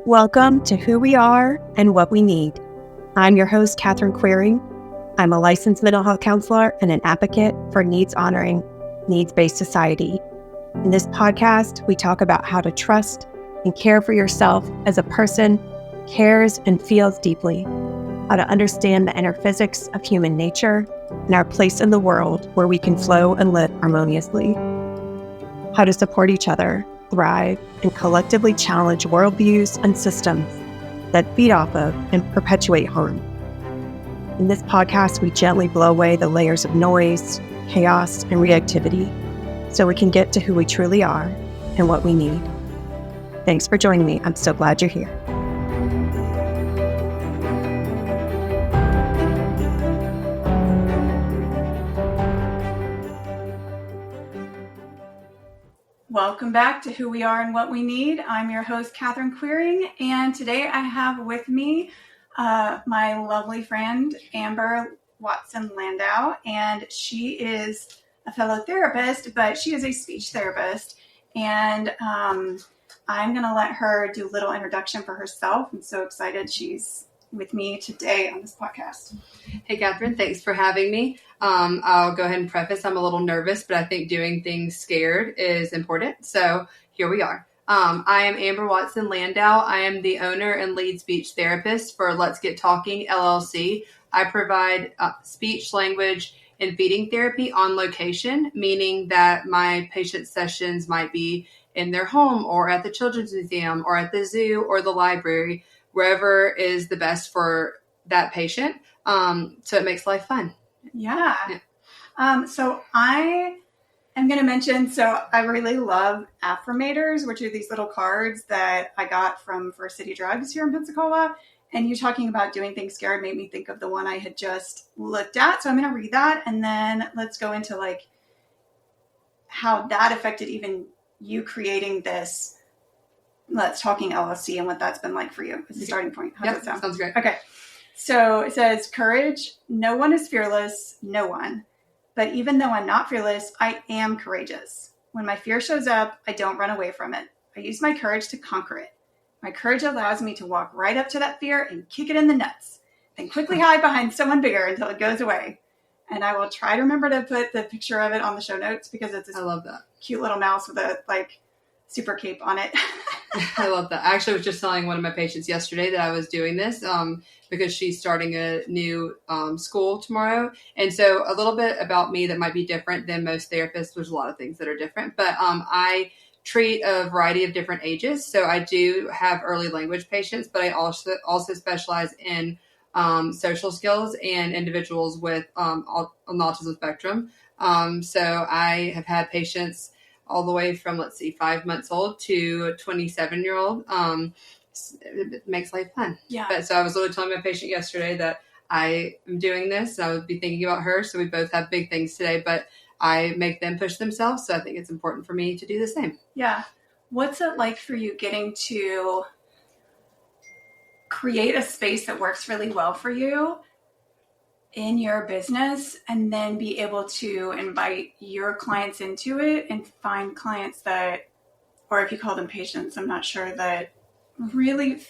Welcome to Who We Are and What We Need. I'm your host, Quiring. I'm a licensed mental health counselor and an advocate for needs-honoring, needs-based society. In this podcast, we talk about how to trust and care for yourself as a person who cares and feels deeply, how to understand the inner physics of human nature and our place in the world where we can flow and live harmoniously, how to support each other, thrive, and collectively challenge worldviews and systems that feed off of and perpetuate harm. In this podcast, we gently blow away the layers of noise, chaos, and reactivity so we can get to who we truly are and what we need. Thanks for joining me. I'm so glad you're here. Welcome back to Who We Are and What We Need. I'm your host, Quiring, and today I have with me my lovely friend, Amber Watson Landau, and she is a fellow therapist, but she is a speech therapist, and I'm going to let her do a little introduction for herself. I'm so excited she's with me today on this podcast. Hey, Catherine, thanks for having me. I'll go ahead and preface, I'm a little nervous, but I think doing things scared is important. So here we are. I am Amber Watson Landau. I am the owner and lead speech therapist for Let's Get Talking, LLC. I provide speech, language, and feeding therapy on location, meaning that my patient sessions might be in their home or at the Children's Museum or at the zoo or the library, wherever is the best for that patient. So it makes life fun. Yeah. So I am going to mention, so I really love affirmators, which are these little cards that I got from First City Drugs here in Pensacola. And you talking about doing things scared made me think of the one I had just looked at. So I'm going to read that. And then let's go into like how that affected even you creating this Let's Talking LLC and what that's been like for you as a starting point. How does that sound? Sounds great. Okay. So it says, courage. No one is fearless. No one. But even though I'm not fearless, I am courageous. When my fear shows up, I don't run away from it. I use my courage to conquer it. My courage allows me to walk right up to that fear and kick it in the nuts, then quickly hide behind someone bigger until it goes away. And I will try to remember to put the picture of it on the show notes because it's this I love that cute little mouse with a super cape on it. I love that. I actually was just telling one of my patients yesterday that I was doing this because she's starting a new school tomorrow. And so a little bit about me that might be different than most therapists. There's a lot of things that are different, but I treat a variety of different ages. So I do have early language patients, but I also specialize in social skills and individuals with on the autism spectrum. So I have had patients all the way from, 5 months old to a 27-year-old. It makes life fun. Yeah. But so I was literally telling my patient yesterday that I am doing this. I would be thinking about her. So we both have big things today, but I make them push themselves. So I think it's important for me to do the same. Yeah. What's it like for you getting to create a space that works really well for you in your business and then be able to invite your clients into it and find clients that, or if you call them patients, I'm not sure, that really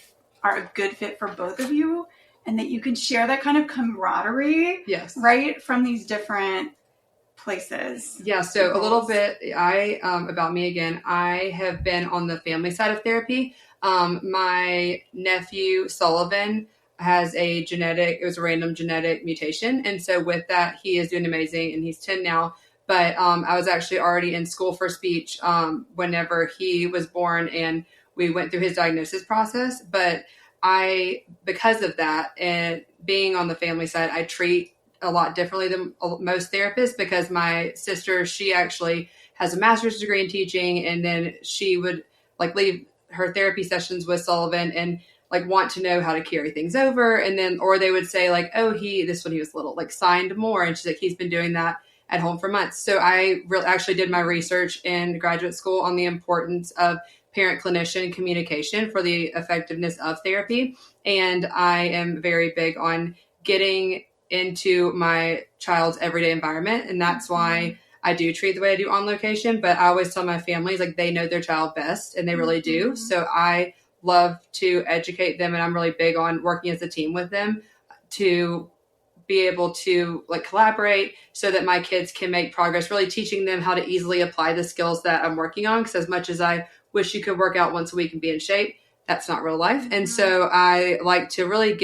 are a good fit for both of you and that you can share that kind of camaraderie, yes, right, from these different places. Yeah, so a little bit about me again. I have been on the family side of therapy. My nephew Sullivan has it was a random genetic mutation. And so with that, he is doing amazing and he's 10 now. But I was actually already in school for speech whenever he was born and we went through his diagnosis process. But because of that and being on the family side, I treat a lot differently than most therapists because my sister, she actually has a master's degree in teaching. And then she would leave her therapy sessions with Sullivan and want to know how to carry things over. And then, or they would say this when he was little, signed more. And she's like, he's been doing that at home for months. So I actually did my research in graduate school on the importance of parent-clinician communication for the effectiveness of therapy. And I am very big on getting into my child's everyday environment. And that's why I do treat the way I do on location. But I always tell my families, they know their child best and they really do. So I love to educate them, and I'm really big on working as a team with them to be able to like collaborate so that my kids can make progress, really teaching them how to easily apply the skills that I'm working on. Because as much as I wish you could work out once a week and be in shape, that's not real life. And so I like to really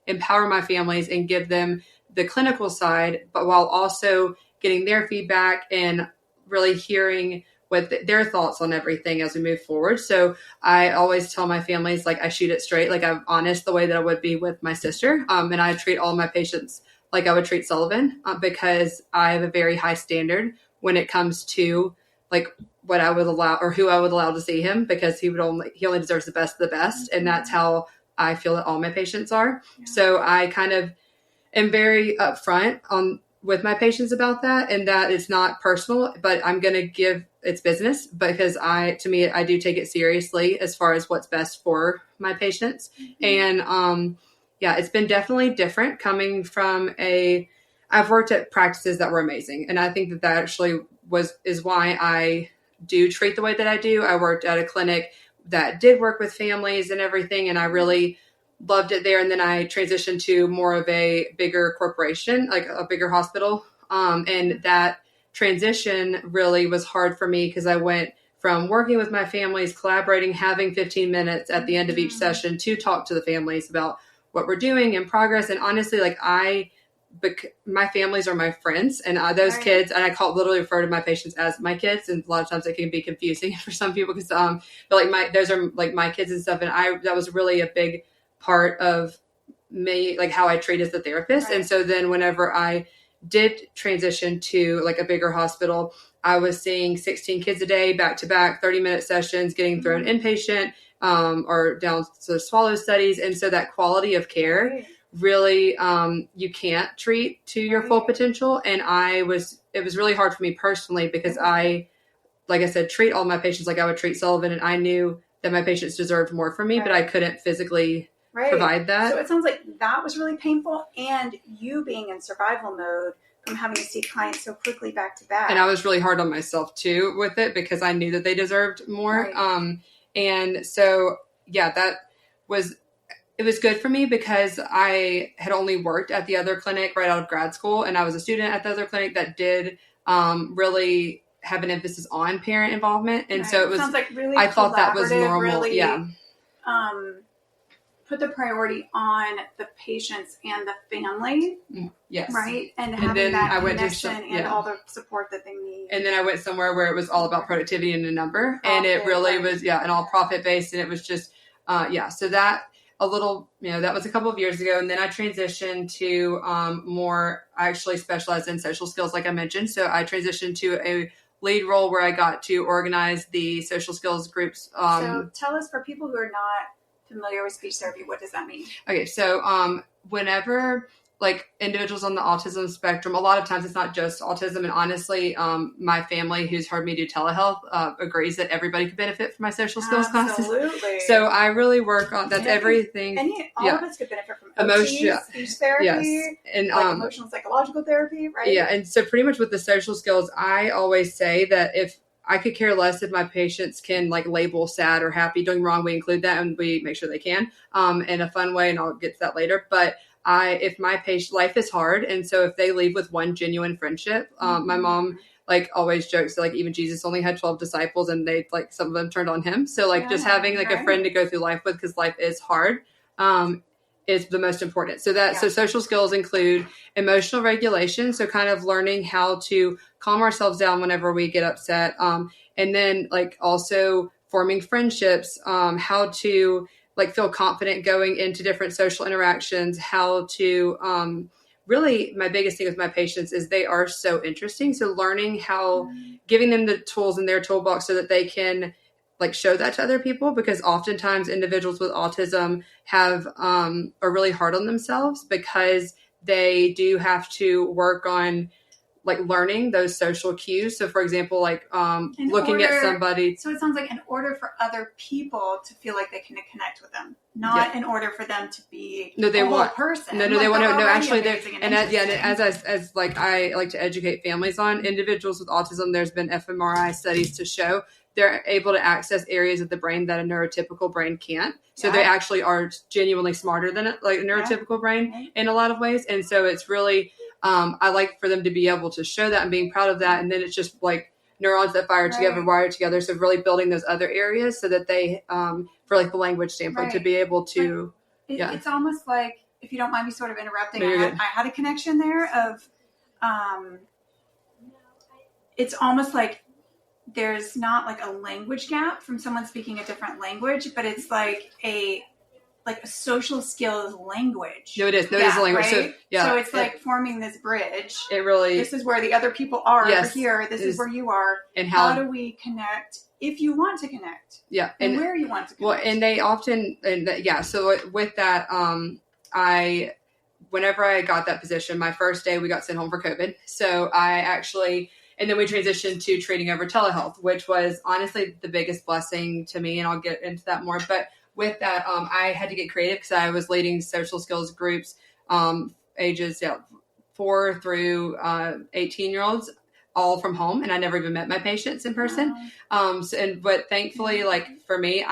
empower my families and give them the clinical side, but while also getting their feedback and really hearing what their thoughts on everything as we move forward. So I always tell my families, like, I shoot it straight. Like, I'm honest the way that I would be with my sister. And I treat all my patients like I would treat Sullivan, because I have a very high standard when it comes to like what I would allow or who I would allow to see him, because he only deserves the best of the best. And that's how I feel that all my patients are. Yeah. So I kind of am very upfront with my patients about that, and that it's not personal, but I'm going to give it's business, because I do take it seriously as far as what's best for my patients. And it's been definitely different coming from I've worked at practices that were amazing. And I think that actually is why I do treat the way that I do. I worked at a clinic that did work with families and everything, and I really loved it there. And then I transitioned to more of a bigger corporation, like a bigger hospital. And that transition really was hard for me, because I went from working with my families, collaborating, having 15 minutes at the end of each session to talk to the families about what we're doing and progress. And honestly, like my families are my friends, and those kids, and I literally refer to my patients as my kids. And a lot of times it can be confusing for some people, because but like those are like my kids and stuff. And that was really a big part of me, like how I treat as the therapist. And so then whenever I did transition to like a bigger hospital, I was seeing 16 kids a day, back to back, 30-minute sessions, getting thrown inpatient, or down to swallow studies. And so that quality of care really, you can't treat to your full potential. And it was really hard for me personally, because like I said, treat all my patients like I would treat Sullivan. And I knew that my patients deserved more from me, but I couldn't physically provide that. So it sounds like that was really painful, and you being in survival mode from having to see clients so quickly back to back. And I was really hard on myself too with it, because I knew that they deserved more. And so, it was good for me, because I had only worked at the other clinic right out of grad school, and I was a student at the other clinic that did really have an emphasis on parent involvement. And so it sounds like really I thought that was normal. Really, put the priority on the patients and the family. Yes. Right. And having that connection and all the support that they need. And then I went somewhere where it was all about productivity and a number. And it really was, and all profit based. And it was just, so that a little, that was a couple of years ago. And then I transitioned to I actually specialized in social skills, like I mentioned. So I transitioned to a lead role where I got to organize the social skills groups. So tell us, for people who are not familiar with speech therapy, what does that mean? Okay, so whenever like individuals on the autism spectrum, a lot of times it's not just autism. And honestly, my family, who's heard me do telehealth, agrees that everybody could benefit from my social skills classes. Absolutely. So I really work on everything. All of us could benefit from OT, speech therapy, and emotional psychological therapy, right? Yeah, and so pretty much with the social skills, I always say that if I could care less if my patients can like label sad or happy. Doing wrong, we include that, and we make sure they can in a fun way, and I'll get to that later. But if my patient life is hard, and so if they leave with one genuine friendship, my mom like always jokes that like even Jesus only had 12 disciples, and they like some of them turned on him. So like just having like a friend to go through life with, because life is hard, is the most important. So so social skills include emotional regulation. So kind of learning how to calm ourselves down whenever we get upset. And then like also forming friendships, how to like feel confident going into different social interactions, how to, really my biggest thing with my patients is they are so interesting. So learning how, giving them the tools in their toolbox so that they can like show that to other people, because oftentimes individuals with autism are really hard on themselves, because they do have to work on like learning those social cues. So for example, like looking at somebody. So it sounds like in order for other people to feel like they can connect with them, not in order for them to be a whole person. No, they want to. No, actually, as like I like to educate families on individuals with autism. There's been fMRI studies to show they're able to access areas of the brain that a neurotypical brain can't. So they actually are genuinely smarter than a neurotypical brain in a lot of ways. And so it's really, I like for them to be able to show that and being proud of that. And then it's just like neurons that fire together, wire together. So really building those other areas so that they, for like the language standpoint, to be able to, It's almost like, if you don't mind me sort of interrupting, I had a connection there of, it's almost like there's not like a language gap from someone speaking a different language, but it's like a social skills language. No, it is. No, it is a language. Right? So it's like forming this bridge. It really. This is where the other people are over here. This is where you are. And how do we connect if you want to connect? Yeah. And where you want to connect. Well, and they often, so with that, whenever I got that position, my first day we got sent home for COVID. So and then we transitioned to treating over telehealth, which was honestly the biggest blessing to me. And I'll get into that more. But with that, I had to get creative because I was leading social skills groups, ages 4 through 18-year-olds, all from home. And I never even met my patients in person. Wow. But thankfully, like for me,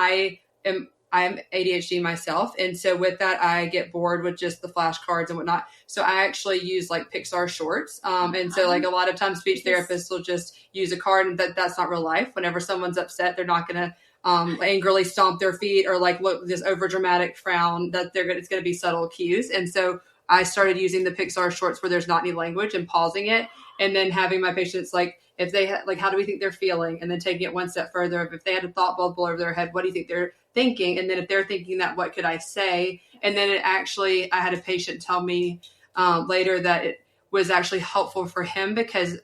I'm ADHD myself. And so with that, I get bored with just the flashcards and whatnot. So I actually use like Pixar shorts. And so like a lot of times speech therapists will just use a card, and that's not real life. Whenever someone's upset, they're not going to angrily stomp their feet or like look this over dramatic frown, that it's going to be subtle cues. And so I started using the Pixar shorts where there's not any language and pausing it. And then having my patients like, if they how do we think they're feeling? And then taking it one step further. If they had a thought bubble over their head, what do you think they're thinking? And then if they're thinking that, what could I say? And then I had a patient tell me later that it was actually helpful for him because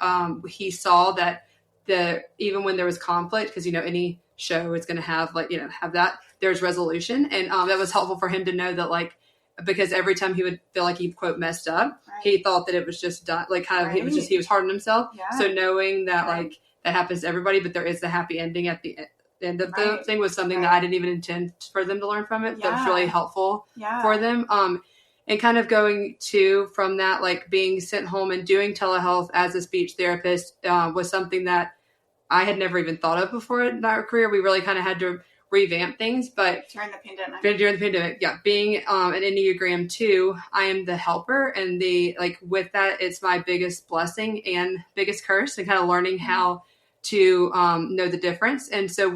he saw that even when there was conflict, because, any show is going to have have that, there's resolution. And that was helpful for him to know that because every time he would feel like he quote messed up, he thought that it was just done, he was hard on himself. Yeah. So knowing that that happens to everybody, but there is the happy ending at the end of the thing was something that I didn't even intend for them to learn from it. That was really helpful for them. And kind of going from that, being sent home and doing telehealth as a speech therapist was something that I had never even thought of before in our career. We really kind of had to revamp things, but during the pandemic, being an Enneagram 2, I am the helper, and with that, it's my biggest blessing and biggest curse, and kind of learning how to know the difference. And so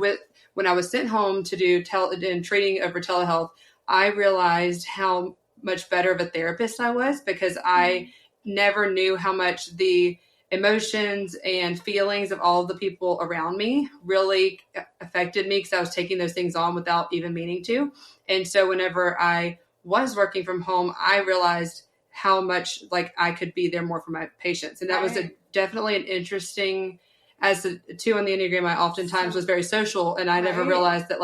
when I was sent home to do treating over telehealth, I realized how much better of a therapist I was, because I never knew how much the emotions and feelings of all the people around me really affected me, because I was taking those things on without even meaning to. And so whenever I was working from home, I realized how much I could be there more for my patients. And that was definitely an interesting, as a 2 on the Enneagram, I oftentimes was very social, and I never realized that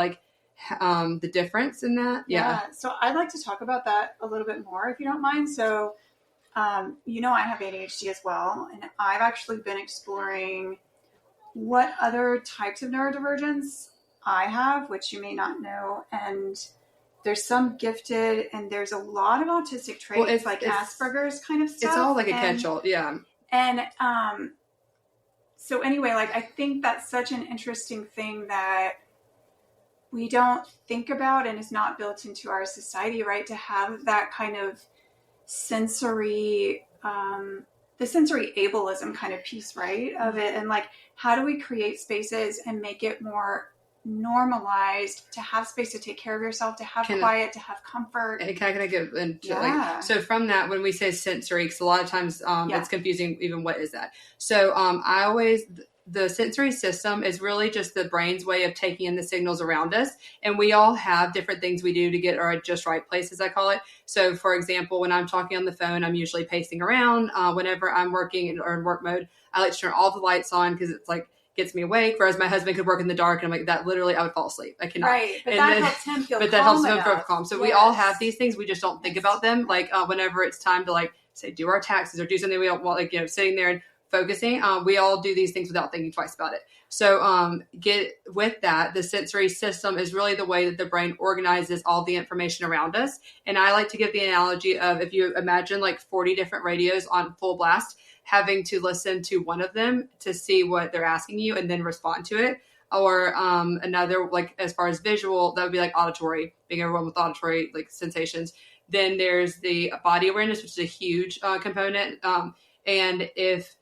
the difference in that. Yeah. So I'd like to talk about that a little bit more, if you don't mind. So I have ADHD as well, and I've actually been exploring what other types of neurodivergence I have, which you may not know. And there's some gifted, and there's a lot of autistic traits, it's Asperger's kind of stuff. It's all like a catch-all, yeah. And so anyway, I think that's such an interesting thing that we don't think about, and is not built into our society, right? To have that kind of sensory, the sensory ableism kind of piece, right, of it. And how do we create spaces and make it more normalized to have space to take care of yourself, to have quiet, to have comfort. And can I get into so from that, when we say sensory, because a lot of times it's confusing, even what is that? So the sensory system is really just the brain's way of taking in the signals around us. And we all have different things we do to get our just right place, as I call it. So for example, when I'm talking on the phone, I'm usually pacing around. Whenever I'm working or in work mode, I like to turn all the lights on, because it's gets me awake. Whereas my husband could work in the dark, and I'm that literally I would fall asleep. I cannot. Right. But that helps him feel calm. But that helps him feel calm. So we all have these things. We just don't think about them. Whenever it's time to say, do our taxes or do something we don't want, sitting there and focusing, we all do these things without thinking twice about it. So get with that. The sensory system is really the way that the brain organizes all the information around us. And I like to give the analogy of, if you imagine 40 different radios on full blast, having to listen to one of them to see what they're asking you and then respond to it. Or another, like as far as visual, that would be like auditory, being everyone with auditory like sensations. Then there's the body awareness, which is a huge component. And if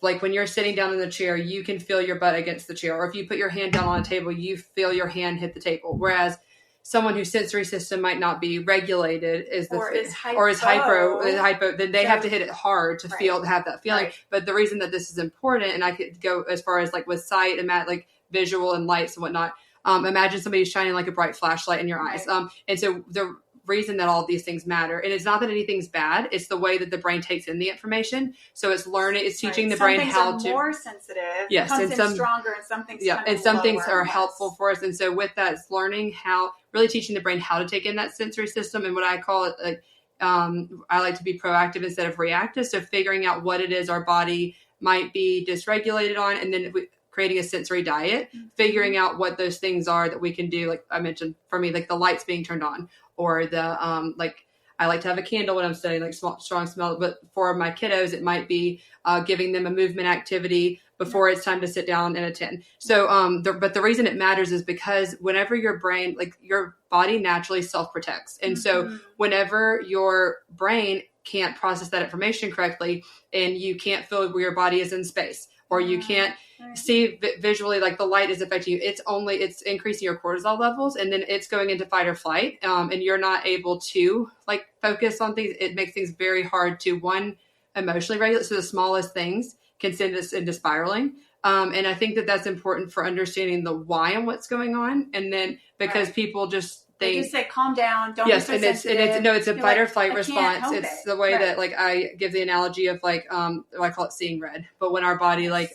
like when you're sitting down in the chair, you can feel your butt against the chair. Or if you put your hand down on a table, you feel your hand hit the table. Whereas someone whose sensory system might not be regulated is hypo, then they have to hit it hard to feel, to have that feeling. Right. But the reason that this is important, and I could go as far as like with sight and like visual and lights and whatnot. Imagine somebody shining like a bright flashlight in your eyes. And so the reason that all of these things matter, and it's not that anything's bad, it's the way that the brain takes in the information. So it's learning, it's teaching the brain how to more sensitive. Yes, and some stronger, and some things and some things are helpful for us. And so with that, it's learning how, really teaching the brain how to take in that sensory system. And what I call it, like I like to be proactive instead of reactive. So figuring out what it is our body might be dysregulated on, and then creating a sensory diet, figuring out what those things are that we can do. Like I mentioned, for me, like the lights being turned on, or the like I like to have a candle when I'm studying, like strong smell. But for my kiddos, it might be giving them a movement activity before it's time to sit down and attend. So, but the reason it matters is because whenever your brain, like your body naturally self-protects. And so whenever your brain can't process that information correctly, and you can't feel where your body is in space, or you can't see visually, like the light is affecting you, it's increasing your cortisol levels, and then it's going into fight or flight, and you're not able to like focus on things. It makes things very hard to, one, emotionally regulate. So the smallest things can send us into spiraling. And I think that that's important for understanding the why and what's going on. And then because people just think, like you say, calm down, don't be so sensitive. It's a fight or flight response. It's the way that like I give the analogy of like I call it seeing red. But when our body like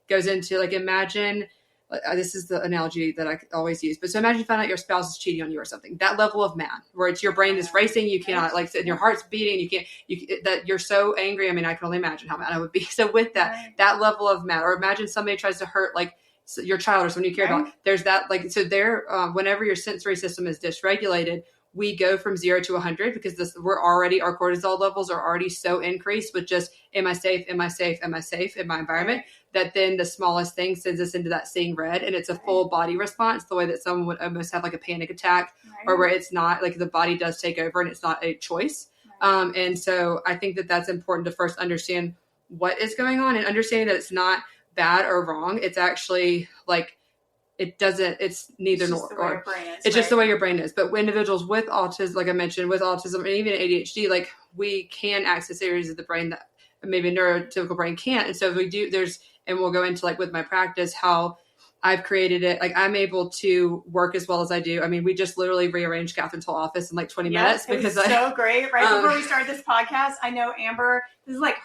goes into, like, imagine, this is the analogy that I always use, but so imagine you find out your spouse is cheating on you or something. That level of mad, where it's your brain is racing, you cannot, like, and your heart's beating, that you're so angry. I mean, I can only imagine how mad I would be. So with that level of mad, or imagine somebody tries to hurt, like, your child or someone you care about. There's that, like, so there, whenever your sensory system is dysregulated, we go from 0 to 100 because our cortisol levels are already so increased with just, am I safe? Am I safe? Am I safe in my environment? That then the smallest thing sends us into that seeing red, and it's a full body response, the way that someone would almost have like a panic attack, or where it's not, like, the body does take over and it's not a choice. And so I think that that's important to first understand what is going on, and understanding that it's not bad or wrong. It's actually like, it's neither nor. It's just the way your brain is. But individuals with autism, like I mentioned, with autism and even ADHD, like, we can access areas of the brain that maybe a neurotypical brain can't. And so if we do, and we'll go into, like, with my practice, how I've created it. Like, I'm able to work as well as I do. I mean, we just literally rearranged Catherine's whole office in like 20 minutes. Because it was so great. Right before we started this podcast, I know Amber, this is like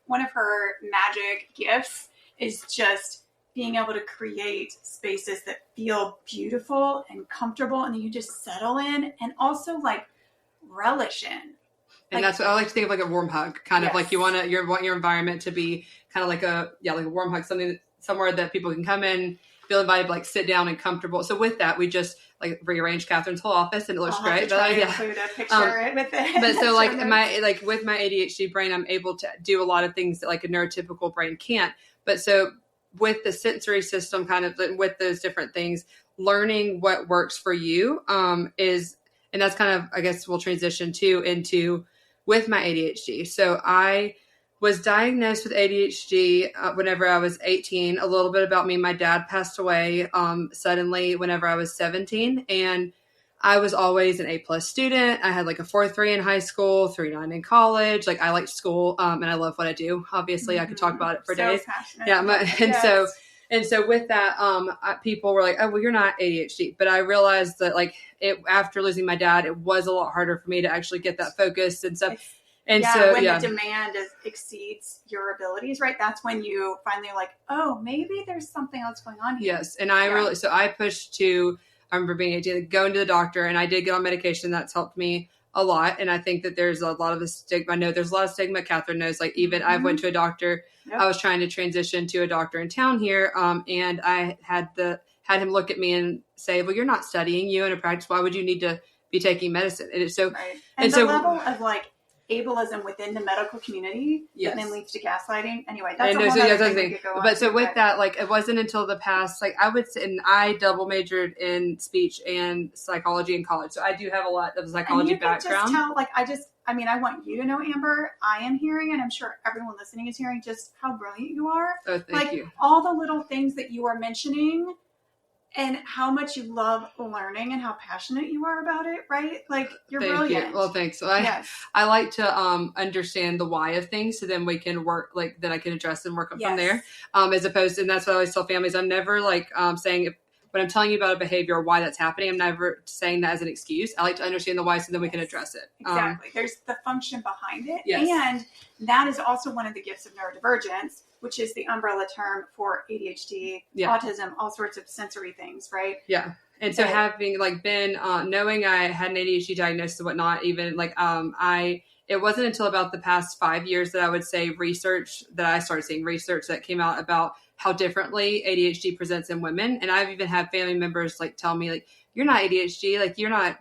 one of her magic gifts is just being able to create spaces that feel beautiful and comfortable, and then you just settle in and also, like, relish in. And that's what I like to think of, like a warm hug, kind of like you want your environment to be kind of like a warm hug, somewhere that people can come in, feel invited, like, sit down and comfortable. So with that, we just, like, rearranged Catherine's whole office, and it looks great. Include a picture with it. But so with my ADHD brain, I'm able to do a lot of things that, like, a neurotypical brain can't. But so with the sensory system, kind of with those different things, learning what works for you is, and that's kind of, I guess we'll transition into with my ADHD. So I was diagnosed with ADHD whenever I was 18. A little bit about me: my dad passed away suddenly whenever I was 17, and I was always an A+ student. I had like a 4.3 in high school, 3.9 in college. Like, I liked school, and I love what I do. Obviously, I could talk about it for days. Passionate. Yeah, and so with that, people were like, "Oh, well, you're not ADHD." But I realized that, like, after losing my dad, it was a lot harder for me to actually get that focus and stuff. When the demand exceeds your abilities, right? That's when you finally are like, oh, maybe there's something else going on here. Yes, and I pushed to. I remember being 18, going to the doctor, and I did get on medication. That's helped me a lot. And I think that there's a lot of the stigma. I know there's a lot of stigma. Catherine knows, like, even I went to a doctor. Yep. I was trying to transition to a doctor in town here. And I had him look at me and say, well, you're not studying, you in a practice. Why would you need to be taking medicine? And it's so, right. And the level of, like, ableism within the medical community Yes. that then leads to gaslighting. Anyway, that's And a whole so, other yeah, thing we could go on but to, so with that, like, it wasn't until the past, like, I would say, and I double majored in speech and psychology in college, so I do have a lot of psychology and you can background. Just tell, like, I want you to know, Amber, I am hearing, and I'm sure everyone listening is hearing, just how brilliant you are. Oh, thank you. All the little things that you are mentioning and how much you love learning and how passionate you are about it, right? Like, you're brilliant. You. Well, thanks. So I like to understand the why of things, so then we can work, like, then I can address and work up from there. As opposed to, and that's what I always tell families, I'm never like saying, when I'm telling you about a behavior or why that's happening, I'm never saying that as an excuse. I like to understand the why, so then we can address it. Exactly. There's the function behind it. Yes. And that is also one of the gifts of neurodivergence, which is the umbrella term for ADHD, autism, all sorts of sensory things, right? Yeah. And so having, like, been, knowing I had an ADHD diagnosis and whatnot, even, like, it wasn't until about the past 5 years that I would say I started seeing research that came out about how differently ADHD presents in women. And I've even had family members, like, tell me, like, you're not ADHD, like, you're not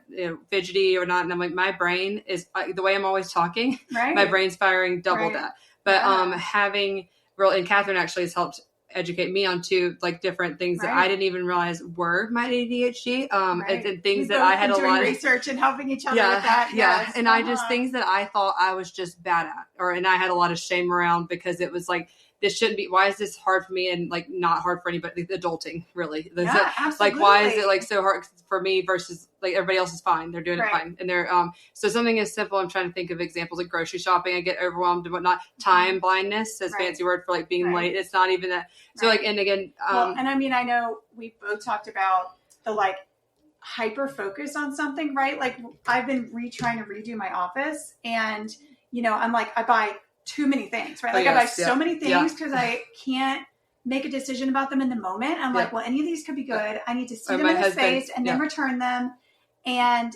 fidgety or not. And I'm like, my brain is, the way I'm always talking, my brain's firing double that. But and Catherine actually has helped educate me on two, like, different things that I didn't even realize were my ADHD. And things that I had a lot of research and helping each other with that. Yes. And I just, things that I thought I was just bad at, and I had a lot of shame around, because it was like, this shouldn't be, why is this hard for me and, like, not hard for anybody? Adulting, really. Absolutely. Like, why is it, like, so hard for me versus, like, everybody else is fine. They're doing it fine. And they're, so something as simple, I'm trying to think of examples, like grocery shopping, I get overwhelmed and whatnot. Time blindness is a fancy word for, like, being late. It's not even that. So like, and again, and I mean, I know we both talked about the, like, hyper focus on something, right? Like, I've been trying to redo my office, and, I'm like, I buy too many things, right? Like, I buy so many things because I can't make a decision about them in the moment. I'm like, well, any of these could be good. I need to see them in the space and then return them. And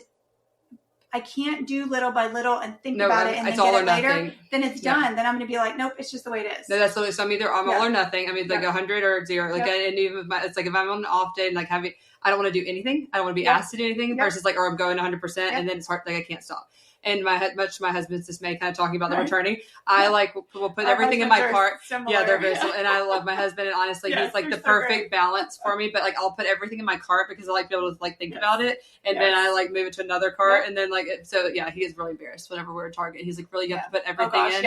I can't do little by little and think about it and then get it later. Then it's done. Then I'm going to be like, nope, it's just the way it is. No, that's literally, so I'm all or nothing. I mean, like 100 or 0. Like, and even it's like, if I'm on an off day and, like, I don't want to do anything. I don't want to be asked to do anything versus, like, or I'm going 100% and then it's hard. Like, I can't stop. And much to my husband's dismay, kind of talking about the returning, I will put everything in my cart. Similar. They're very similar. And I love my husband, and honestly, he's like the perfect balance for me. But, like, I'll put everything in my cart because I like to be able to, like, think about it, and then I, like, move it to another cart, and then, like, he is really embarrassed whenever we're at Target. He's like, really, you have to put everything in.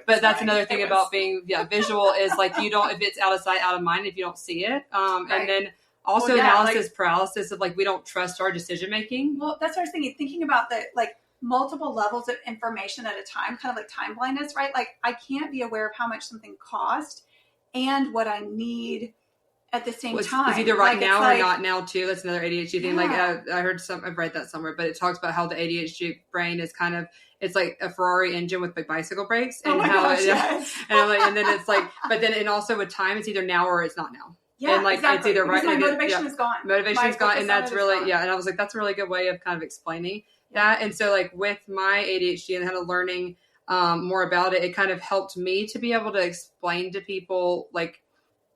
But that's another thing about being visual is, like, you don't, if it's out of sight, out of mind, if you don't see it, and then. Also, analysis paralysis of, like, we don't trust our decision making. Well, that's what I was thinking about the, like, multiple levels of information at a time, kind of like time blindness, right? Like, I can't be aware of how much something cost and what I need at the same time. It's either now or not now too. That's another ADHD thing. Like, I've read that somewhere, but it talks about how the ADHD brain is kind of, it's like a Ferrari engine with, like, bicycle brakes, and and then it's like, but then, and also with time, it's either now or it's not now. Yeah, and, like, exactly. It's either because my motivation is gone. Motivation's gone, and that's really, and I was like, that's a really good way of kind of explaining that. And so, like, with my ADHD and kind of learning more about it, it kind of helped me to be able to explain to people, like,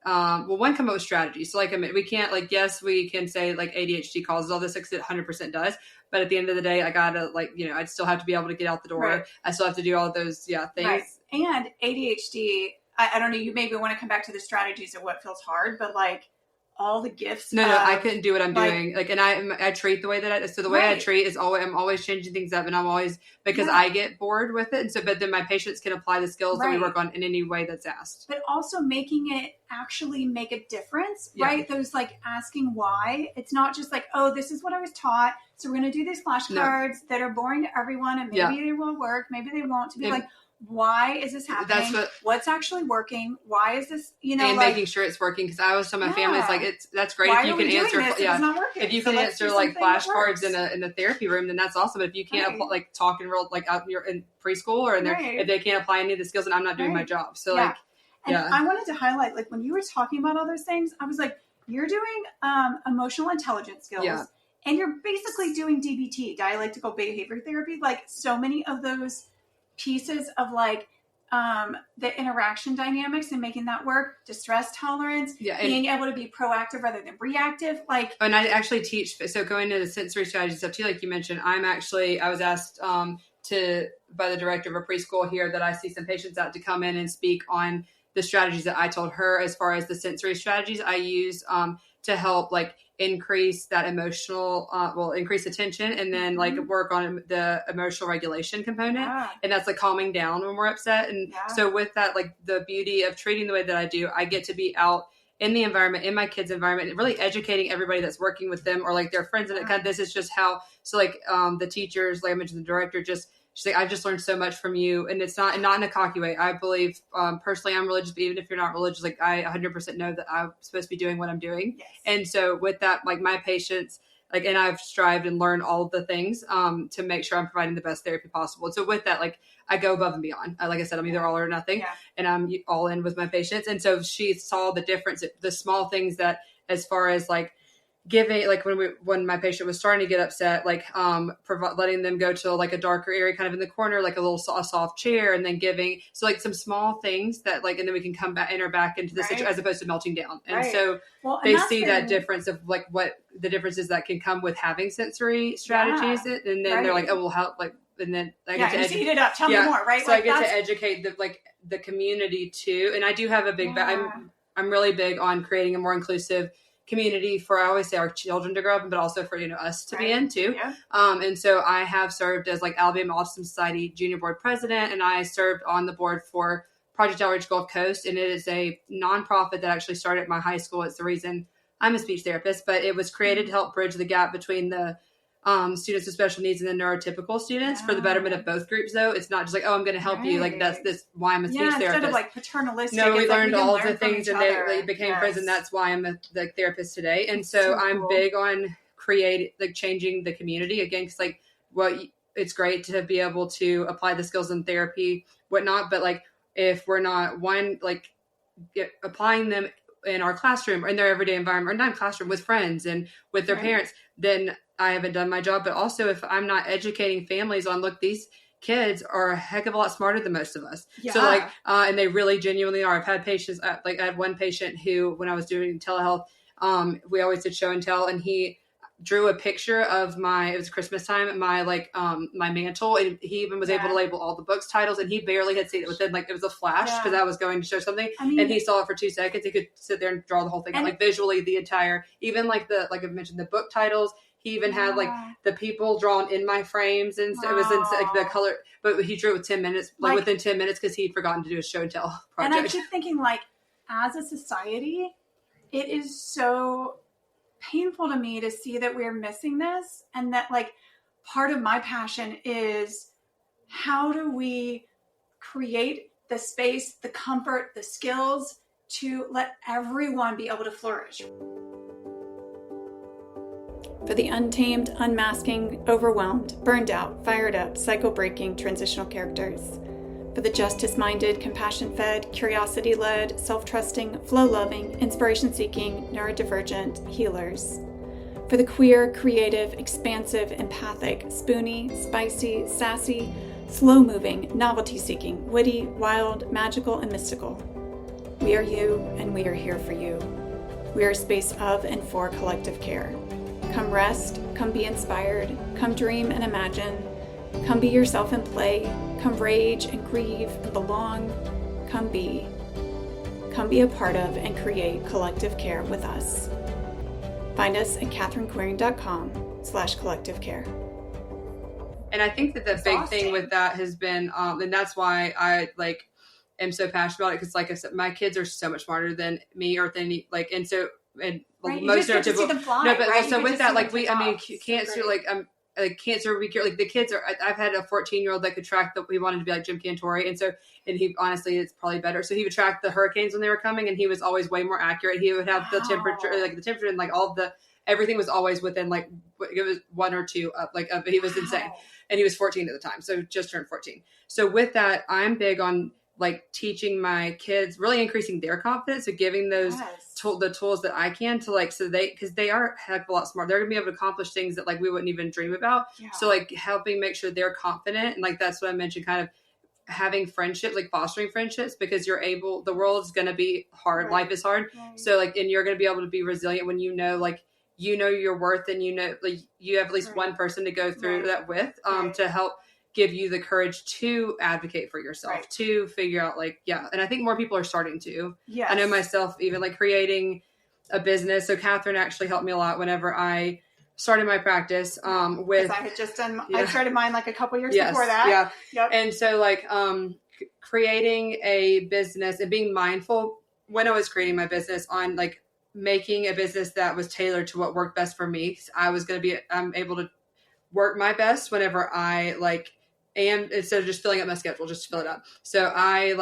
one, come up with strategies. So, like, I mean, we can't, like, yes, we can say, like, ADHD causes all this, because it 100% does. But at the end of the day, I gotta, like, I'd still have to be able to get out the door. Right. I still have to do all of those, things. Right. And ADHD, I don't know, you maybe want to come back to the strategies of what feels hard, but, like, all the gifts. No, I couldn't do what I'm doing. Like, and I treat the way that so the way I treat is always, I'm always changing things up, and I'm always, because I get bored with it. And so, but then my patients can apply the skills that we work on in any way that's asked. But also making it actually make a difference, right? Those, like, asking why. It's not just like, oh, this is what I was taught, so we're going to do these flashcards that are boring to everyone, and maybe they will work, maybe they won't. To be like, why is this happening? What's actually working? Why is this, and like, making sure it's working. Because I always tell my family, it's like, that's great if you can answer. If you can answer, like, flashcards in the therapy room, then that's awesome. But if you can't like talk in real, like, out in preschool or in if they can't apply any of the skills, then I'm not doing my job. So like, and I wanted to highlight, like, when you were talking about all those things, I was like, you're doing emotional intelligence skills, and you're basically doing DBT, dialectical behavior therapy. Like, so many of those pieces of, like, the interaction dynamics and making that work, distress tolerance, being able to be proactive rather than reactive. Like, and I actually teach, so going into the sensory strategy stuff too, like you mentioned, I was asked by the director of a preschool here that I see some patients at to come in and speak on the strategies that I told her as far as the sensory strategies I use to help like increase that emotional, increase attention and then like work on the emotional regulation component. Yeah. And that's like calming down when we're upset. And so with that, like the beauty of treating the way that I do, I get to be out in the environment, in my kids' environment, and really educating everybody that's working with them or like their friends. And it kind of, this is just how, so like the teachers, like I mentioned, the director she's like, I just learned so much from you. And it's not in a cocky way. I believe personally I'm religious, but even if you're not religious, like I 100% know that I'm supposed to be doing what I'm doing. Yes. And so with that, like my patients, like, and I've strived and learned all of the things to make sure I'm providing the best therapy possible. And so with that, like I go above and beyond. Like I said, I'm either all or nothing and I'm all in with my patients. And so she saw the difference, the small things that as far as like giving, like when my patient was starting to get upset, like letting them go to like a darker area kind of in the corner, like a soft chair, and then giving, so like some small things that like, and then we can come back, enter back into the situation as opposed to melting down. And so they see that difference of like what the differences that can come with having sensory strategies. And then they're like, oh, well, how, like, and then I get to heat it up. Tell me more, right? So like I get to educate the community too. And I do have a big, I'm really big on creating a more inclusive community for, I always say, our children to grow up in, but also for, us to be in too. Yeah. And so I have served as like Alabama Autism Society Junior Board President, and I served on the board for Project Outreach Gulf Coast. And it is a nonprofit that actually started at my high school. It's the reason I'm a speech therapist, but it was created to help bridge the gap between the students with special needs and the neurotypical students for the betterment of both groups. Though it's not just like, oh, I'm going to help you. Like that's why I'm a speech therapist. Instead of like paternalistic. No, we learned all of the things and they became friends, and that's why I'm the therapist today. And so I'm big on changing the community again, because like it's great to be able to apply the skills in therapy, whatnot. But like if we're not applying them in our classroom or in their everyday environment, or not classroom, with friends and with their parents, then I haven't done my job. But also if I'm not educating families on, look, these kids are a heck of a lot smarter than most of us. Yeah. So like, and they really genuinely are. I've had patients, like I had one patient who, when I was doing telehealth, we always did show and tell, and he drew a picture of it was Christmas time, my mantle. And he even was able to label all the books titles, and he barely had seen it within, like, it was a flash because I was going to show something. I mean, and he saw it for 2 seconds. He could sit there and draw the whole thing, like visually the entire, even like like I mentioned, the book titles. He even had like the people drawn in my frames, and so it was in like the color, but he drew it with 10 minutes, like within 10 minutes, because he'd forgotten to do a show and tell project. And I keep thinking, like, as a society, it is so painful to me to see that we're missing this, and that like part of my passion is how do we create the space, the comfort, the skills to let everyone be able to flourish. For the untamed, unmasking, overwhelmed, burned out, fired up, cycle-breaking transitional characters. For the justice-minded, compassion-fed, curiosity-led, self-trusting, flow-loving, inspiration-seeking, neurodivergent healers. For the queer, creative, expansive, empathic, spoony, spicy, sassy, slow-moving, novelty-seeking, witty, wild, magical, and mystical. We are you, and we are here for you. We are a space of and for collective care. Come rest, come be inspired, come dream and imagine, come be yourself and play, come rage and grieve and belong, come be a part of and create collective care with us. Find us at catherinequiring.com/collective care. And I think that the big thing with that has been, and that's why I am so passionate about it, because like I said, my kids are so much smarter than me or than and so, and right. Most neurotypical. No, but right? So with that, like cancer, cancer, we cure, like the kids are, I've had a 14-year-old that could track he wanted to be like Jim Cantori. And he, honestly, it's probably better. So he would track the hurricanes when they were coming, and he was always way more accurate. He would have the temperature, and like all the, everything was always within like, it was 1 or 2 up, he was insane. And he was 14 at the time. So just turned 14. So with that, I'm big on like teaching my kids, really increasing their confidence, so giving those the tools that I can to because they are a heck of a lot smart. They're gonna be able to accomplish things that like we wouldn't even dream about. Yeah. So like helping make sure they're confident, and like that's what I mentioned, kind of having friendships, like fostering friendships, because the world is gonna be hard. Right. Life is hard. Right. So like, and you're gonna be able to be resilient when you know your worth, and you have at least one person to go through that with, to help give you the courage to advocate for yourself, to figure out like, and I think more people are starting to. I know myself, even like creating a business. So Catherine actually helped me a lot whenever I started my practice with, I had just done, I started mine like a couple years before that. And so like creating a business and being mindful when I was creating my business on like making a business that was tailored to what worked best for me. I was going to be, I'm able to work my best whenever I like am, instead of just filling up my schedule, just to fill it up. So I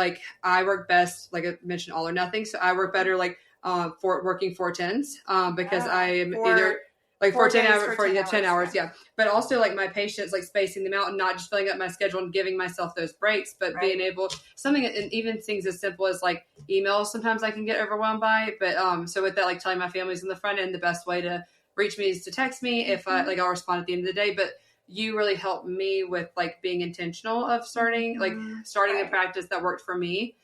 work best, like I mentioned, all or nothing. So I work better like for working 4/10s because I am either like 10 hours. But also like my patients, like spacing them out and not just filling up my schedule and giving myself those breaks, but being able something, and even things as simple as like emails. Sometimes I can get overwhelmed by it, but so with that, like telling my families in the front end, the best way to reach me is to text me if I like, I'll respond at the end of the day. But you really helped me with like being intentional of starting the practice that worked for me.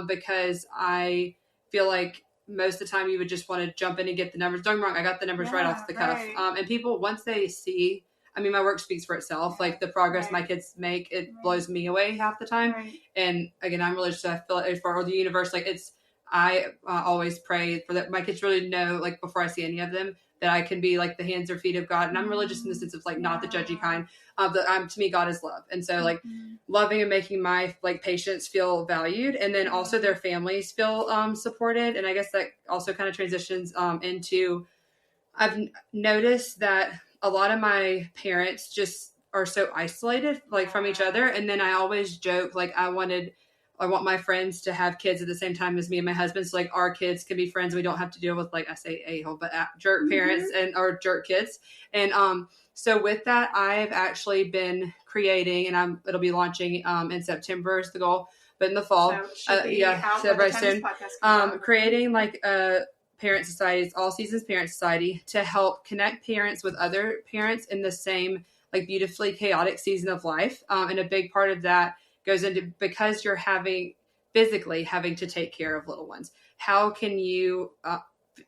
Because I feel like most of the time you would just want to jump in and get the numbers. Don't get me wrong, I got the numbers right off the cuff. And people, once they see, I mean, my work speaks for itself. Like the progress my kids make, it blows me away half the time. And again, I'm religious, so I feel like for the universe, like I always pray for that. My kids really know, like before I see any of them, that I can be like the hands or feet of God. And I'm religious in the sense of like not the judgy kind. To me, God is love. And so like loving and making my like patients feel valued, and then also their families feel supported. And I guess that also kind of transitions into, I've noticed that a lot of my parents just are so isolated like from each other. And then I always joke, like I want my friends to have kids at the same time as me and my husband. So like our kids can be friends. We don't have to deal with, like I say a-hole, but jerk parents or jerk kids. And so with that, I've actually been creating, and it'll be launching in September is the goal, but in the fall, so very soon, creating like a parent society, all seasons parent society, to help connect parents with other parents in the same like beautifully chaotic season of life. And a big part of that goes into, because you're physically having to take care of little ones, how can you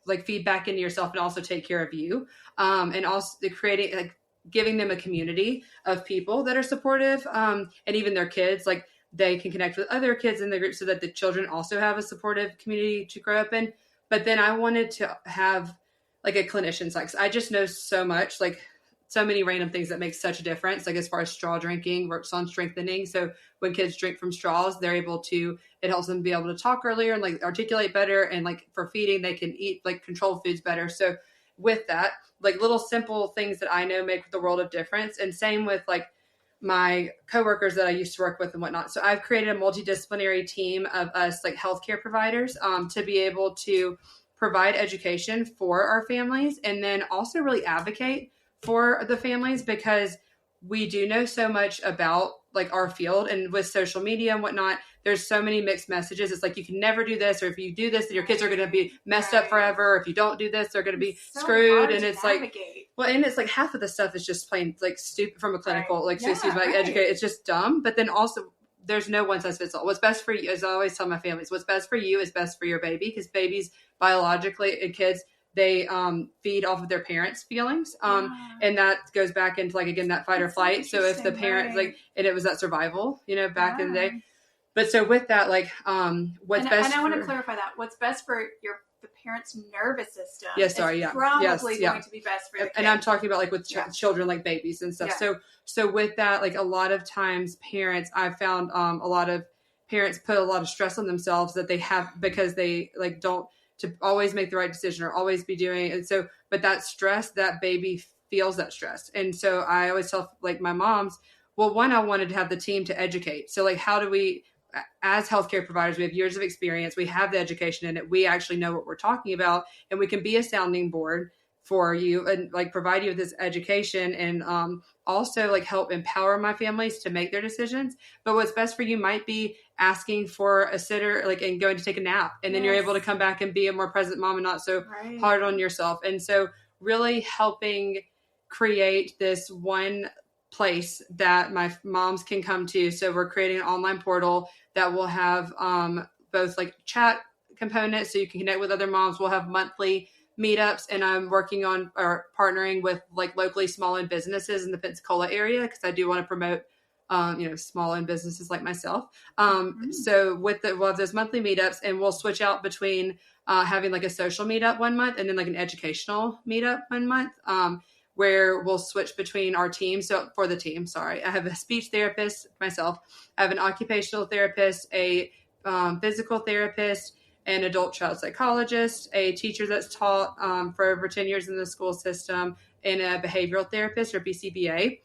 like feed back into yourself and also take care of you? And also creating, like giving them a community of people that are supportive, and even their kids, like they can connect with other kids in the group so that the children also have a supportive community to grow up in. But then I wanted to have like a clinician side, 'cause I just know so much, like so many random things that make such a difference. Like as far as straw drinking, works on strengthening. So when kids drink from straws, they're able to, it helps them be able to talk earlier and like articulate better. And like for feeding, they can eat like controlled foods better. So with that, like little simple things that I know make the world of difference. And same with like my coworkers that I used to work with and whatnot. So I've created a multidisciplinary team of us like healthcare providers to be able to provide education for our families, and then also really advocate for the families, because we do know so much about like our field, and with social media and whatnot, there's so many mixed messages. It's like, you can never do this, or if you do this, then your kids are going to be messed up forever. Or if you don't do this, they're going to be screwed. And it's like, well, and it's like half of the stuff is just plain like stupid from a clinical, like, so excuse me, like educate. It's just dumb. But then also there's no one size fits all. What's best for you, as I always tell my families, what's best for you is best for your baby, because babies biologically and kids, they feed off of their parents' feelings. And that goes back into like, again, that fight or flight. So if the parents like, and it was that survival, back in the day. But so with that, like, what's best. And I want to clarify that. What's best for the parent's nervous system. Probably going to be best for the kid. And I'm talking about like with children, like babies and stuff. So with that, like a lot of times parents, I've found a lot of parents put a lot of stress on themselves that they have, because they like don't, to always make the right decision or always be doing. And so, but that stress, that baby feels that stress. And so I always tell like my moms, well, one, I wanted to have the team to educate. So like, how do we, as healthcare providers, we have years of experience, we have the education in it, we actually know what we're talking about, and we can be a sounding board for you and like provide you with this education, and also like help empower my families to make their decisions. But what's best for you might be asking for a sitter, like, and going to take a nap, and then you're able to come back and be a more present mom and not so hard on yourself. And so really helping create this one place that my moms can come to. So we're creating an online portal that will have both like chat components, so you can connect with other moms. We'll have monthly meetups, and I'm working on or partnering with like locally small-owned businesses in the Pensacola area, because I do want to promote small-owned businesses like myself. So we'll have those monthly meetups, and we'll switch out between having like a social meetup one month and then like an educational meetup one month, where we'll switch between our teams. So for the team, sorry, I have a speech therapist myself. I have an occupational therapist, a physical therapist, an adult child psychologist, a teacher that's taught for over 10 years in the school system, and a behavioral therapist or BCBA,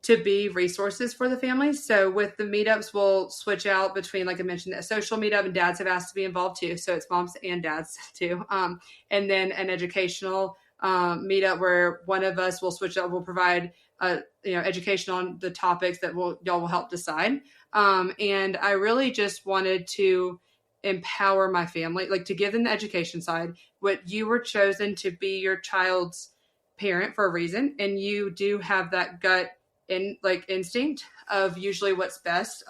to be resources for the families. So with the meetups, we'll switch out between, like I mentioned, a social meetup, and dads have asked to be involved too. So it's moms and dads too. And then an educational meetup where one of us will switch up, we'll provide education on the topics that y'all will help decide. And I really just wanted to empower my family, like to give them the education side. What you were chosen to be your child's parent for a reason, and you do have that gut instinct of usually what's best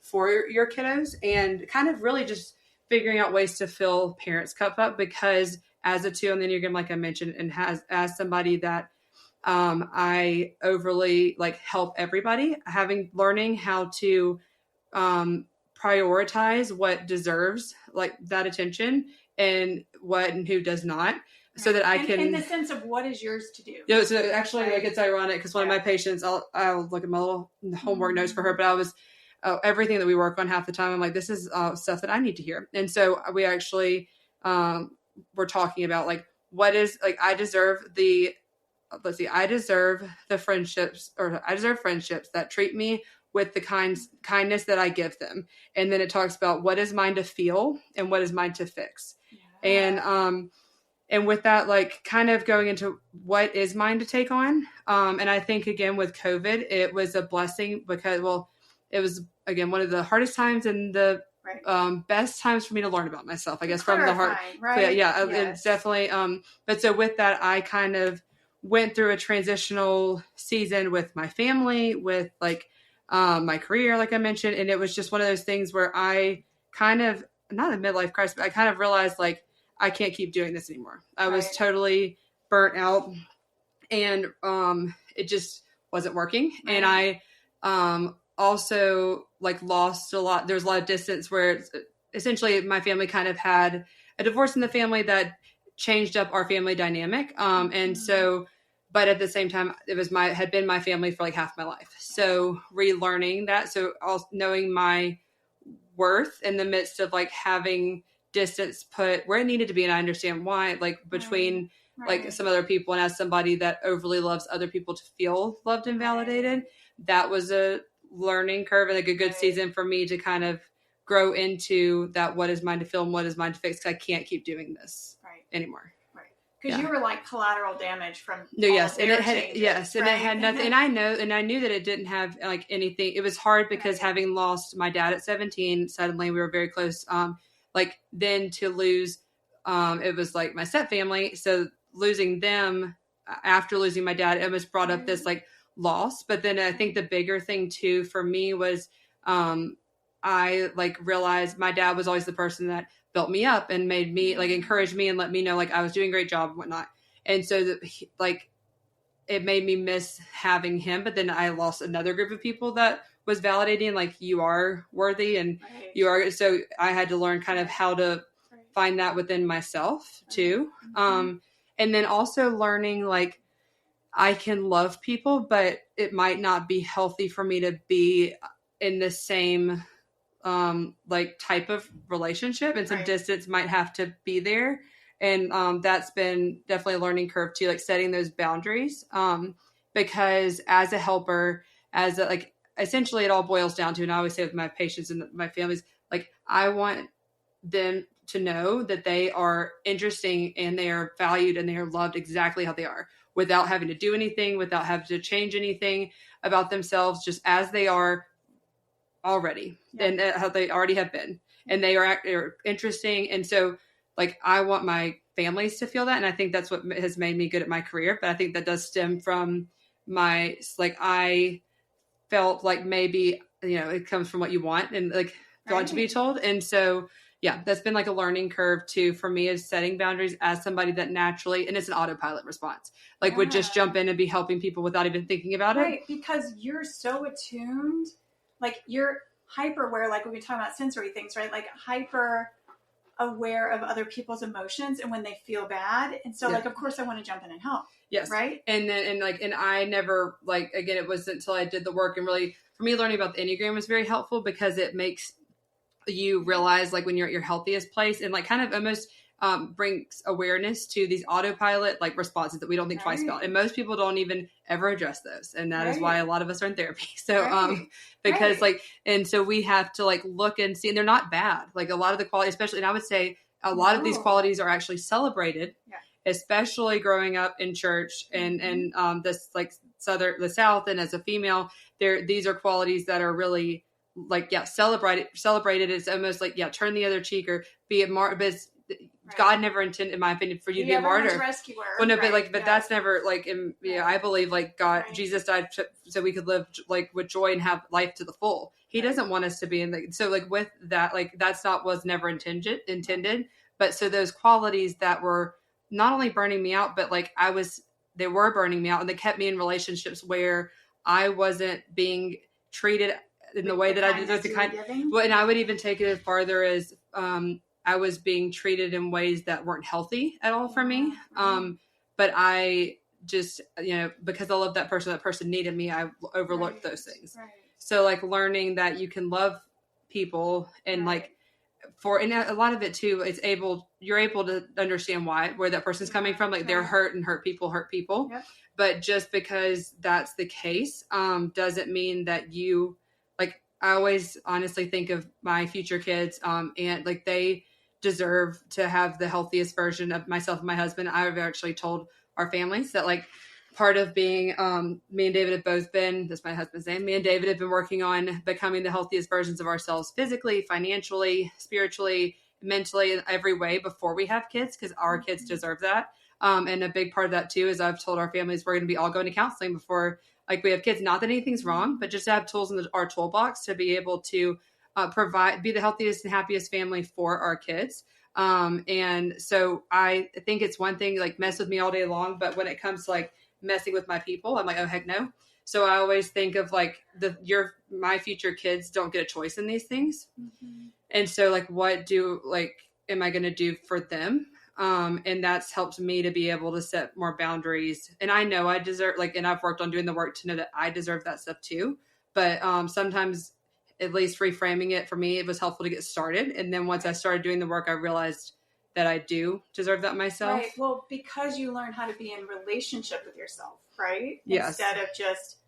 for your kiddos, and kind of really just figuring out ways to fill parents' cup up, because as a 2 on the Enneagram, like I mentioned, and as somebody that I overly help everybody, learning how to prioritize what deserves that attention and what and who does not, so that I can, in the sense of what is yours to do. So actually, it's ironic because one of my patients, I'll look at my little homework notes for her, but I was everything that we work on half the time, I'm like, this is stuff that I need to hear. And so we actually we're talking about what is I deserve the friendships, or I deserve friendships that treat me with the kindness that I give them. And then it talks about what is mine to feel and what is mine to fix. Yeah. And with that, kind of going into what is mine to take on. And I think, again, with COVID, it was a blessing because, it was, again, one of the hardest times and the best times for me to learn about myself, I guess, from the heart. Right? Yeah, yes. It's definitely. But so with that, I kind of went through a transitional season with my family, with my career, like I mentioned. And it was just one of those things where I kind of, not a midlife crisis, but I kind of realized I can't keep doing this anymore. I was totally burnt out, and it just wasn't working. Right. And I also lost a lot. There's a lot of distance where it's, essentially my family kind of had a divorce in the family that changed up our family dynamic. And so, but at the same time, it was had been my family for half my life. So relearning that. So also knowing my worth in the midst of having distance put where it needed to be. And I understand why, between some other people, and as somebody that overly loves other people to feel loved and validated, that was a learning curve and a good season for me to kind of grow into that. What is mine to feel and what is mine to fix? 'Cause I can't keep doing this anymore. Because you were collateral damage from and it had changes, and it had nothing. And I knew that it didn't have anything. It was hard because having lost my dad at 17, suddenly we were very close. Then to lose, it was my step family. So losing them after losing my dad, it almost brought up this loss. But then I think the bigger thing too for me was, I realized my dad was always the person that built me up and made me encouraged me and let me know I was doing a great job and whatnot. And so it made me miss having him. But then I lost another group of people that was validating you are worthy and you are. So I had to learn kind of how to find that within myself too. And then also learning I can love people, but it might not be healthy for me to be in the same type of relationship, and some distance might have to be there. And that's been definitely a learning curve too, setting those boundaries, because as a helper, essentially it all boils down to, and I always say with my patients and my families, I want them to know that they are interesting and they are valued and they are loved exactly how they are, without having to do anything, without having to change anything about themselves, just as they are already, and how they already have been, and they are interesting. And so I want my families to feel that, and I think that's what has made me good at my career. But I think that does stem from my I felt maybe it comes from what you want and want to be told. And so yeah, that's been like a learning curve too for me, is setting boundaries as somebody that naturally, and it's an autopilot response, like would just jump in and be helping people without even thinking about it. Right, because you're so attuned, like you're hyper aware, like when we talk about sensory things, right? Like hyper aware of other people's emotions and when they feel bad. And so like, of course I want to jump in and help. Yes. Right. And I never, like, again, it wasn't until I did the work, and really for me, learning about the Enneagram was very helpful, because it makes you realize like when you're at your healthiest place, and like kind of almost brings awareness to these autopilot like responses that we don't think twice about. And most people don't even ever address those. And that is why a lot of us are in therapy. So, because like, and so we have to like look and see, and they're not bad. Like a lot of the quality, especially, and I would say a lot of these qualities are actually celebrated, especially growing up in church and this like the South. And as a female, these are qualities that are really like, celebrated. It's almost like, turn the other cheek, or be it more, but God never intended, in my opinion, for you to be a martyr. Rescuer. Well, no, but that's never like, I believe like God, Jesus died so we could live like with joy and have life to the full. He doesn't want us to be in so like with that, like that's was never intended. But so those qualities that were not only burning me out, but like they were burning me out, and they kept me in relationships where I wasn't being treated in the way that I deserve, and I would even take it as farther as I was being treated in ways that weren't healthy at all for me. But I just, because I loved that person needed me, I overlooked those things. So like learning that you can love people, and like and a lot of it too, you're able to understand where that person's coming from. Like they're hurt, and hurt people. But just because that's the case, doesn't mean that you, like, I always honestly think of my future kids, and like they deserve to have the healthiest version of myself and my husband. I've actually told our families that like part of being, me and David have both been, that's my husband's name, me and David have been working on becoming the healthiest versions of ourselves, physically, financially, spiritually, mentally, in every way before we have kids, because our kids deserve that. And a big part of that too is I've told our families we're going to be all going to counseling before like we have kids. Not that anything's wrong, but just to have tools in our toolbox to be able to be the healthiest and happiest family for our kids. And so I think it's one thing, like mess with me all day long, but when it comes to like messing with my people, I'm like, oh heck no. So I always think of like my future kids don't get a choice in these things. And so like, am I going to do for them? And that's helped me to be able to set more boundaries. And I know I deserve, like, and I've worked on doing the work to know that I deserve that stuff too. But sometimes, at least reframing it for me, it was helpful to get started. And then once I started doing the work, I realized that I do deserve that myself. Right. Well, because you learn how to be in relationship with yourself, right? Yes. Instead of just,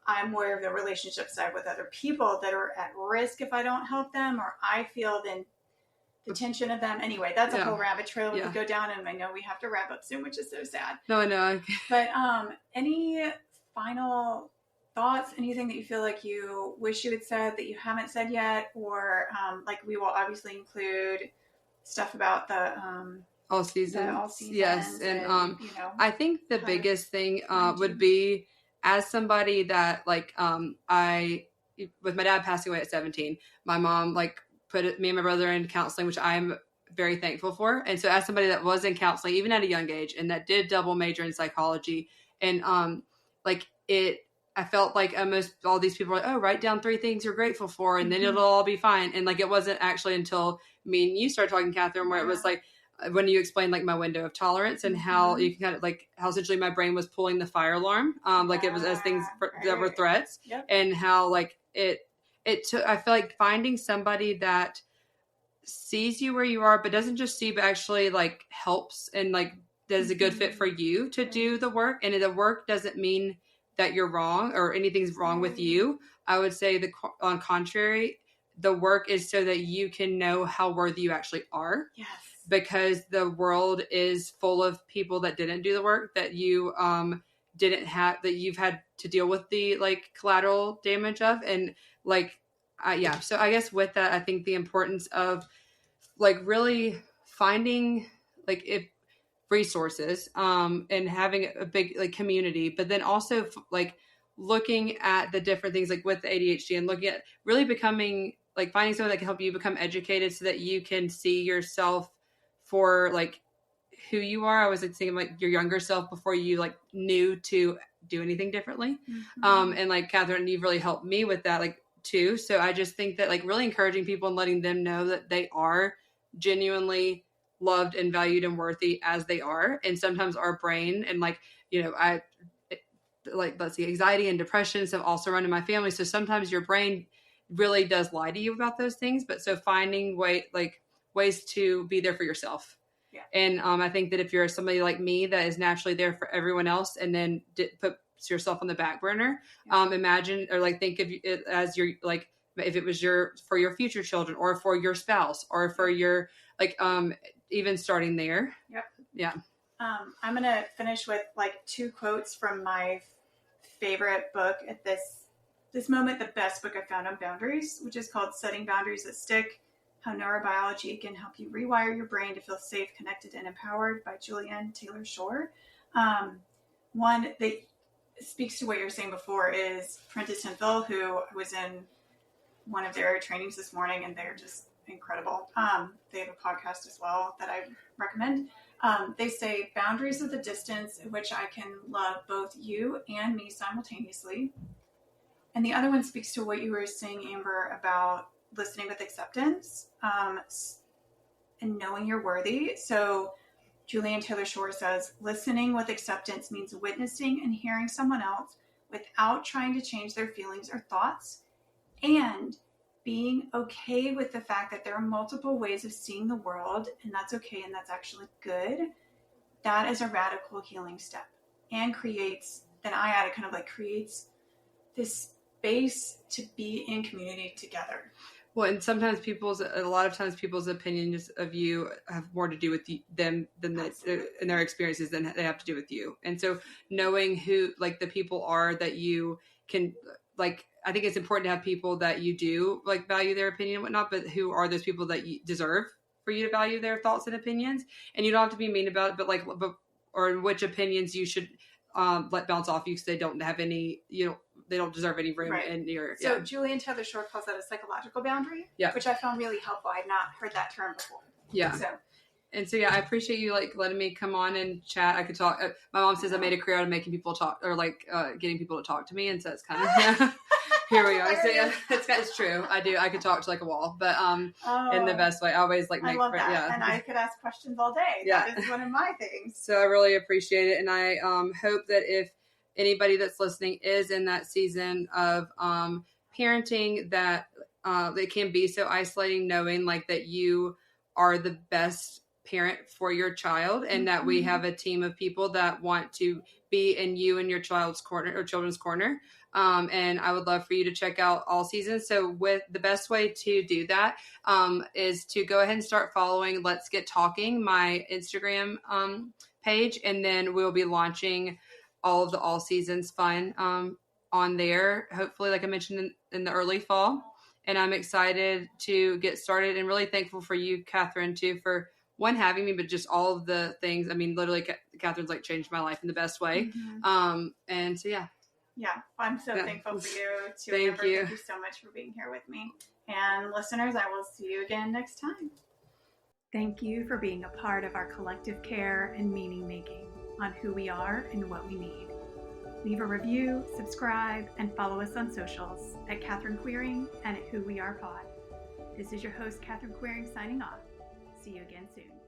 I'm aware of the relationships I have with other people that are at risk if I don't help them, or I feel the tension of them. Anyway, that's a whole rabbit trail we could go down, and I know we have to wrap up soon, which is so sad. No, I know. But any final thoughts, anything that you feel like you wish you had said that you haven't said yet, or like we will obviously include stuff about the all season. Yes. And I think the biggest thing would be, as somebody that like with my dad passing away at 17, my mom like put me and my brother in counseling, which I'm very thankful for. And so as somebody that was in counseling, even at a young age, and that did double major in psychology, and I felt like almost all these people were like, oh, write down 3 things you're grateful for, and then it'll all be fine. And like, it wasn't actually until me and you started talking, Catherine, where it was like, when you explained like my window of tolerance and how you can kind of like, how essentially my brain was pulling the fire alarm, like it was as things that were threats, and how like it took, I feel like finding somebody that sees you where you are, but doesn't just see, but actually like helps and like does a good fit for you to do the work. And the work doesn't mean that you're wrong or anything's wrong with you. I would say on contrary, the work is so that you can know how worthy you actually are. Yes. Because the world is full of people that didn't do the work, that you didn't have, that you've had to deal with the like collateral damage of. And like, so I guess with that, I think the importance of like really finding like resources and having a big like community, but then also like looking at the different things like with the ADHD and looking at really becoming like finding someone that can help you become educated so that you can see yourself for like who you are. I was like thinking like your younger self before you like knew to do anything differently. And like Catherine, you've really helped me with that like too. So I just think that like really encouraging people and letting them know that they are genuinely loved and valued and worthy as they are. And sometimes our brain and like, you know, let's see, anxiety and depression have also run in my family. So sometimes your brain really does lie to you about those things. But so finding ways to be there for yourself. Yeah. And I think that if you're somebody like me that is naturally there for everyone else and then put yourself on the back burner, imagine or like think of it as your like if it was for your future children or for your spouse or for your like even starting there. Yep. Yeah. I'm gonna finish with like 2 quotes from my favorite book at this moment, the best book I found on boundaries, which is called Setting Boundaries That Stick: How Neurobiology Can Help You Rewire Your Brain to Feel Safe, Connected, and Empowered by Julianne Taylor Shore. One that speaks to what you were saying before is Prentice Hinthel, who was in one of their trainings this morning, and they're just incredible. They have a podcast as well that I recommend. They say, boundaries are the distance at which I can love both you and me simultaneously. And the other one speaks to what you were saying, Amber, about listening with acceptance and knowing you're worthy. So Julianne Taylor Shore says, listening with acceptance means witnessing and hearing someone else without trying to change their feelings or thoughts, and being okay with the fact that there are multiple ways of seeing the world, and that's okay, and that's actually good. That is a radical healing step, and creates this space to be in community together. Well, and sometimes a lot of times people's opinions of you have more to do with them than and their experiences than they have to do with you. And so knowing who like the people are that you can like, I think it's important to have people that you do like value their opinion and whatnot, but who are those people that you deserve for you to value their thoughts and opinions. And you don't have to be mean about it, or which opinions you should let bounce off you because they don't have any, they don't deserve any room in your. So Julianne Taylor Shore calls that a psychological boundary, which I found really helpful. I'd not heard that term before. Yeah. So I appreciate you like letting me come on and chat. I could talk. My mom says I made a career out of making people talk or like getting people to talk to me, and so it's kind of here we are. So yeah, it's true. I do. I could talk to like a wall, but in the best way. I always like make. I love that. Yeah. And I could ask questions all day. Yeah. That is one of my things. So I really appreciate it, and I hope that if anybody that's listening is in that season of parenting, that it can be so isolating, knowing like that you are the best parent for your child, and that we have a team of people that want to be in you and your child's corner or children's corner. And I would love for you to check out all seasons. So with the best way to do that is to go ahead and start following Let's Get Talking, my Instagram page, and then we'll be launching all of the all seasons fun on there, hopefully like I mentioned in the early fall. And I'm excited to get started and really thankful for you, Catherine, too, for having me, but just all of the things. I mean, literally Catherine's like changed my life in the best way. And so, yeah. Yeah. I'm so thankful for you too. Thank you. Thank you so much for being here with me. And listeners, I will see you again next time. Thank you for being a part of our collective care and meaning making on who we are and what we need. Leave a review, subscribe, and follow us on socials at Catherine Quiring and at Who We Are Pod. This is your host, Catherine Quiring, signing off. See you again soon.